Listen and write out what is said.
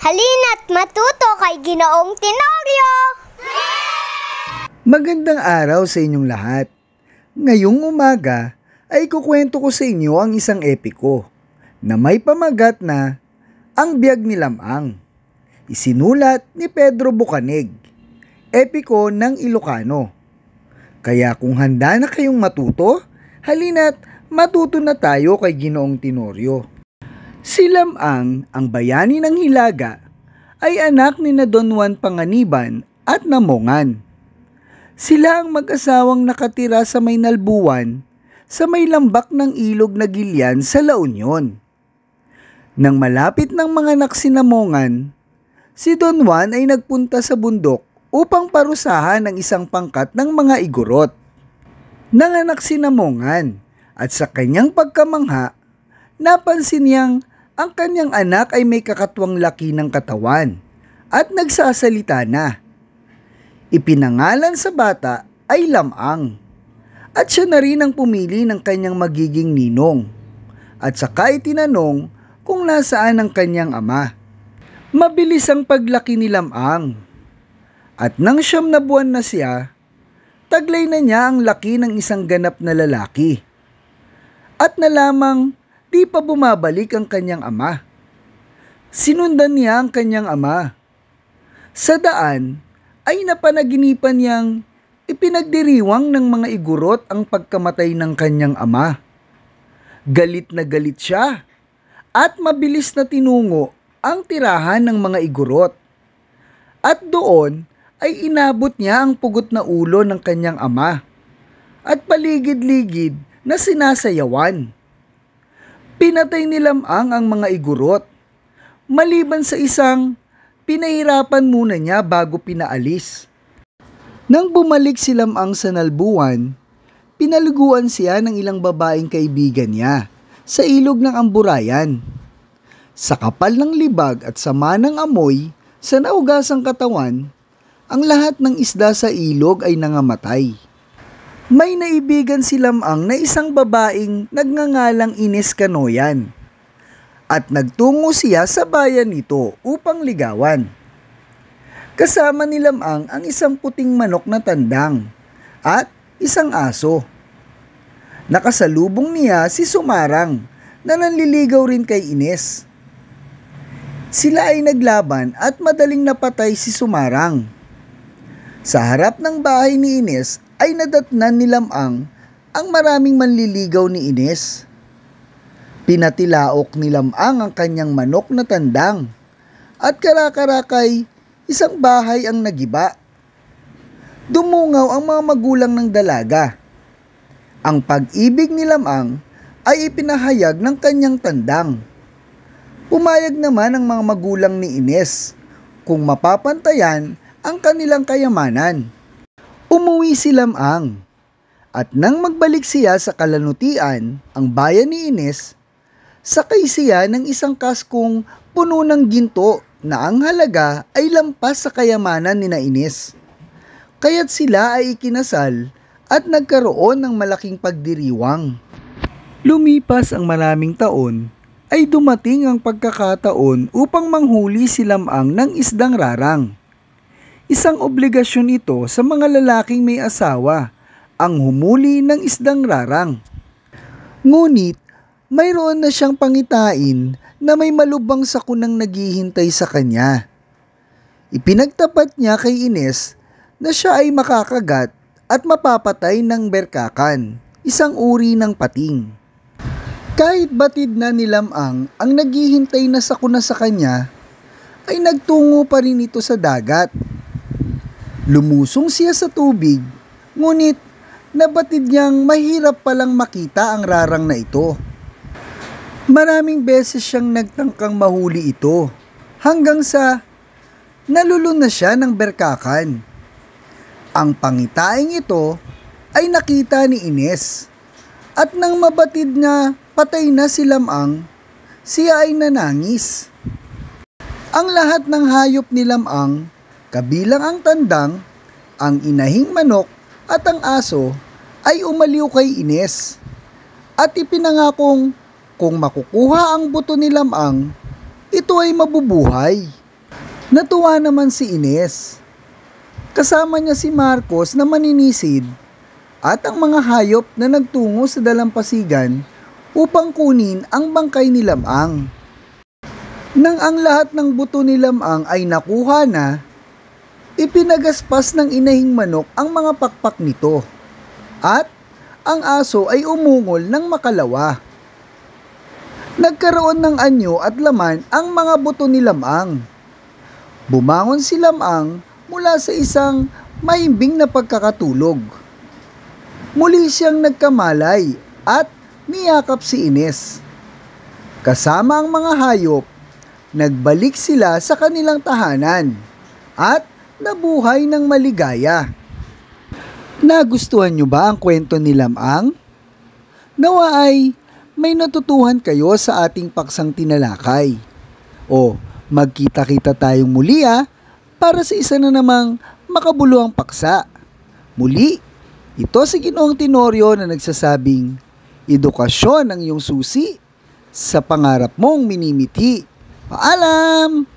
Halina't matuto kay Ginoong Tenorio! Magandang araw sa inyong lahat. Ngayong umaga ay kukwento ko sa inyo ang isang epiko na may pamagat na Ang Biyag ni Lamang. Isinulat ni Pedro Bucanig, epiko ng Ilocano. Kaya kung handa na kayong matuto, halina't matuto na tayo kay Ginoong Tenorio. Si Lamang, ang bayani ng Hilaga, ay anak ni na Don Juan Panganiban at Namongan. Sila ang mag-asawang nakatira sa may Nalbuan, sa may lambak ng ilog na Gilian sa La Union. Nang malapit ng mga anak si Namongan, si Don Juan ay nagpunta sa bundok upang parusahan ang isang pangkat ng mga igorot. Nanganak si Namongan at sa kanyang pagkamangha, napansin niyang ang kanyang anak ay may kakatwang laki ng katawan at nagsasalita na. Ipinangalan sa bata ay Lamang at siya na rin ang pumili ng kanyang magiging ninong at saka itinanong kung nasaan ang kanyang ama. Mabilis ang paglaki ni Lamang at nang 9 na buwan na siya, taglay na niya ang laki ng isang ganap na lalaki at nalamang di pa bumabalik ang kanyang ama. Sinundan niya ang kanyang ama. Sa daan ay napanaginipan niyang ipinagdiriwang ng mga igorot ang pagkamatay ng kanyang ama. Galit na galit siya at mabilis na tinungo ang tirahan ng mga igorot. At doon ay inabot niya ang pugot na ulo ng kanyang ama at paligid-ligid na sinasayawan. Pinatay ni Lamang ang mga igorot. Maliban sa isang, pinahirapan muna niya bago pinaalis. Nang bumalik si Lamang sa Nalbuan, pinaliguan siya ng ilang babaeng kaibigan niya sa ilog ng Amburayan. Sa kapal ng libag at sama ng amoy sa naugasang katawan, ang lahat ng isda sa ilog ay nangamatay. May naibigan si Lamang na isang babaeng nagngangalang Ines Canoyan at nagtungo siya sa bayan nito upang ligawan. Kasama ni Lamang ang isang puting manok na tandang at isang aso. Nakasalubong niya si Sumarang na nanliligaw rin kay Ines. Sila ay naglaban at madaling napatay si Sumarang. Sa harap ng bahay ni Ines ay nadatnan ni Lamang ang maraming manliligaw ni Ines. Pinatilaok ni Lamang ang kanyang manok na tandang at karakarakay isang bahay ang nagiba. Dumungaw ang mga magulang ng dalaga. Ang pag-ibig ni Lamang ay ipinahayag ng kanyang tandang. Pumayag naman ang mga magulang ni Ines kung mapapantayan ang kanilang kayamanan. Umuwi si Lamang at nang magbalik siya sa Kalanutian, ang bayan ni Ines, sakay siya ng isang kaskong puno ng ginto na ang halaga ay lampas sa kayamanan ni na Ines. Kaya't sila ay ikinasal at nagkaroon ng malaking pagdiriwang. Lumipas ang maraming taon ay dumating ang pagkakataon upang manghuli si Lamang ng isdang rarang. Isang obligasyon ito sa mga lalaking may asawa, ang humuli ng isdang rarang. Ngunit, mayroon na siyang pangitain na may malubhang sakunang naghihintay sa kanya. Ipinagtapat niya kay Ines na siya ay makakagat at mapapatay ng berkakan, isang uri ng pating. Kahit batid na ni Lamang ang naghihintay na sakuna sa kanya, ay nagtungo pa rin ito sa dagat. Lumusong siya sa tubig, ngunit nabatid niyang mahirap palang makita ang rarang na ito. Maraming beses siyang nagtangkang mahuli ito, hanggang sa nalulun na siya ng berkakan. Ang pangitaing ito ay nakita ni Ines, at nang mabatid na patay na si Lamang, siya ay nanangis. Ang lahat ng hayop ni Lamang, kabilang ang tandang, ang inahing manok at ang aso ay umaliw kay Ines at ipinangakong kung makukuha ang buto ni Lamang, ito ay mabubuhay. Natuwa naman si Ines. Kasama niya si Marcos na maninisid at ang mga hayop na nagtungo sa dalampasigan upang kunin ang bangkay ni Lamang. Nang ang lahat ng buto ni Lamang ay nakuha na, ipinagaspas ng inahing manok ang mga pakpak nito at ang aso ay umungol ng makalawa. Nagkaroon ng anyo at laman ang mga buto ni Lamang. Bumangon si Lamang mula sa isang mahimbing na pagkakatulog. Muli siyang nagkamalay at niyakap si Ines. Kasama ang mga hayop, nagbalik sila sa kanilang tahanan at nabuhay ng maligaya. Nagustuhan niyo ba ang kwento ni Lamang? Nawa ay may natutuhan kayo sa ating paksang tinalakay. O magkita-kita tayong muli para sa isa na namang makabuluhang paksa. Muli, ito si Ginoong Tenorio na nagsasabing, edukasyon ang iyong susi sa pangarap mong minimithi. Paalam!